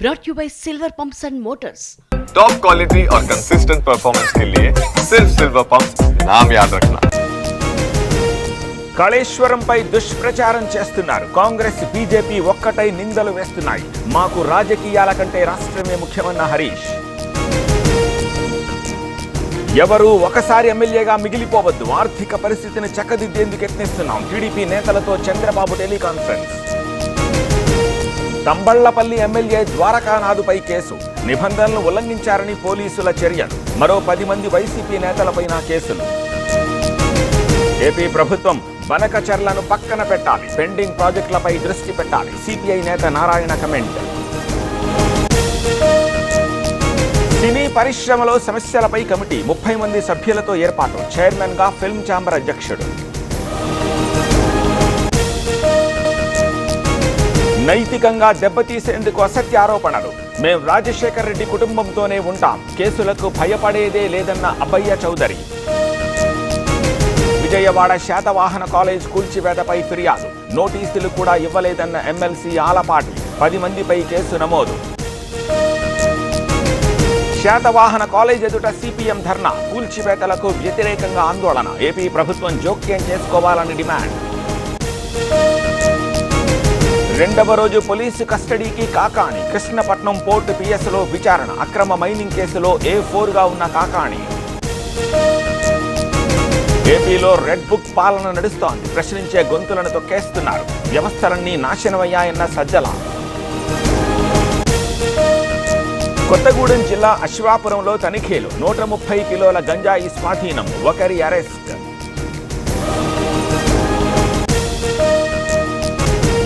brought you by Silver Pumps and Motors. Top quality और consistent performance के लिए सिर्फ सिल्वर पंप्स नाम याद रखना। కాళేశ్వరంపై దుష్ప్రచారం చేస్తున్నారు. కాంగ్రెస్ బీజేపీ ఒక్కటై నిందలు వేస్తున్నాయి. మాకు రాజకీయాల కంటే రాష్ట్రమే ముఖ్యమన్న హరీష్. ఎవరు ఒకసారి ఎమ్మెల్యేగా మిగిలిపోవద్దు, ఆర్థిక పరిస్థితిని చక్కదిద్దేందుకు యత్నిస్తున్నాం. టీడీపీ నేతలతో చంద్రబాబు టెలికాన్ఫరెన్స్. తంబళ్లపల్లి ఎమ్మెల్యే ద్వారకానాథుపై కేసు, నిబంధనలు ఉల్లంఘించారని పోలీసుల చర్యలు. మరో 10 మంది వైసీపీ నేతలపైన కేసులు. ఏపీ ప్రభుత్వం బనకచర్లను పక్కన పెట్టాలి, పెండింగ్ ప్రాజెక్టులపై దృష్టి పెట్టాలి. సిపిఐ నేత నారాయణ కమెంట్. సినీ పరిశ్రమలో సమస్యలపై కమిటీ 30 మంది సభ్యులతో ఏర్పాటు. చైర్మన్ గా ఫిల్మ్ ఛాంబర్ అధ్యక్షుడు. నైతికంగా దెబ్బతీసేందుకు అసత్య ఆరోపణలు. మేం రాజశేఖర్ రెడ్డి కుటుంబంతోనే ఉంటాం, కేసులకు భయపడేదే లేదన్న అబ్బయ్య చౌదరి. విజయవాడ శాతవాహన కాలేజ్ కూల్చివేతపై ఫిర్యాదు, నోటీసులు కూడా ఇవ్వలేదన్న ఎమ్మెల్సీ ఆలపాటి. 10 మందిపై కేసు నమోదు. శాతవాహన కాలేజ్ ఎదుట సిపిఎం ధర్నా, కూల్చివేతలకు వ్యతిరేకంగా ఆందోళన. ఏపీ ప్రభుత్వం జోక్యం చేసుకోవాలని డిమాండ్. రెండవ రోజు పోలీసు కస్టడీకి కాకాణి. కృష్ణపట్నం పోర్టు పిఎస్లో విచారణ. అక్రమ మైనింగ్ కేసులో A4గా ఉన్న కాకాణి. ఏపీలో రెడ్ బుక్ పాలన నడుస్తోంది, ప్రశ్నించే గొంతులను తొక్కేస్తున్నారు. వ్యవస్థలన్నీ నాశనమయ్యాయన్న సజ్జల. కొత్తగూడెం జిల్లా అశ్వాపురంలో తనిఖీలు, 130 కిలోల గంజాయి స్వాధీనం, ఒకరి అరెస్ట్.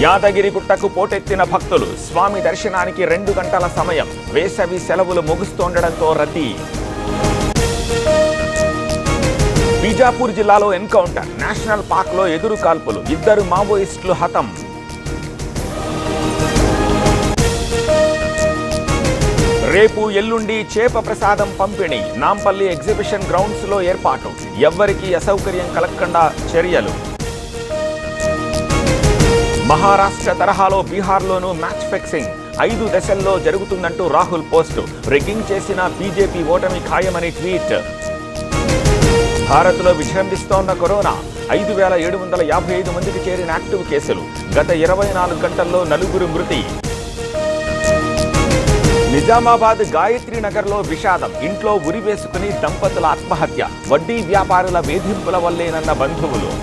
యాదగిరిగుట్టకు పోటెత్తిన భక్తులు, స్వామి దర్శనానికి 2 గంటల సమయం. వేసవి సెలవులు ముగుస్తుండటంతో రద్దీ. బీజాపూర్ జిల్లాలో ఎన్కౌంటర్, నేషనల్ పార్క్ లో ఎదురు కాల్పులు, 2 మావోయిస్టులు హతం. రేపు ఎల్లుండి చేప ప్రసాదం పంపిణీ, నాంపల్లి ఎగ్జిబిషన్ గ్రౌండ్స్ లో ఏర్పాటు. ఎవ్వరికీ అసౌకర్యం కలగకుండా చర్యలు. మహారాష్ట్ర తరహాలో బీహార్లోనూ మ్యాచ్ ఫిక్సింగ్, 5 దశల్లో జరుగుతుందంటూ రాహుల్ పోస్టు. రిగ్గింగ్ చేసిన బీజేపీ ఓటమి ఖాయమని ట్వీట్. భారత్లో విజృంభిస్తోన్న కరోనా, 5755 మందికి చేరిన యాక్టివ్ కేసులు. గత 24 గంటల్లో 4 మృతి. నిజామాబాద్ గాయత్రి నగర్లో విషాదం, ఇంట్లో ఉరి వేసుకుని దంపతుల ఆత్మహత్య. వడ్డీ వ్యాపారుల వేధింపుల వల్లేనన్న బంధువులు.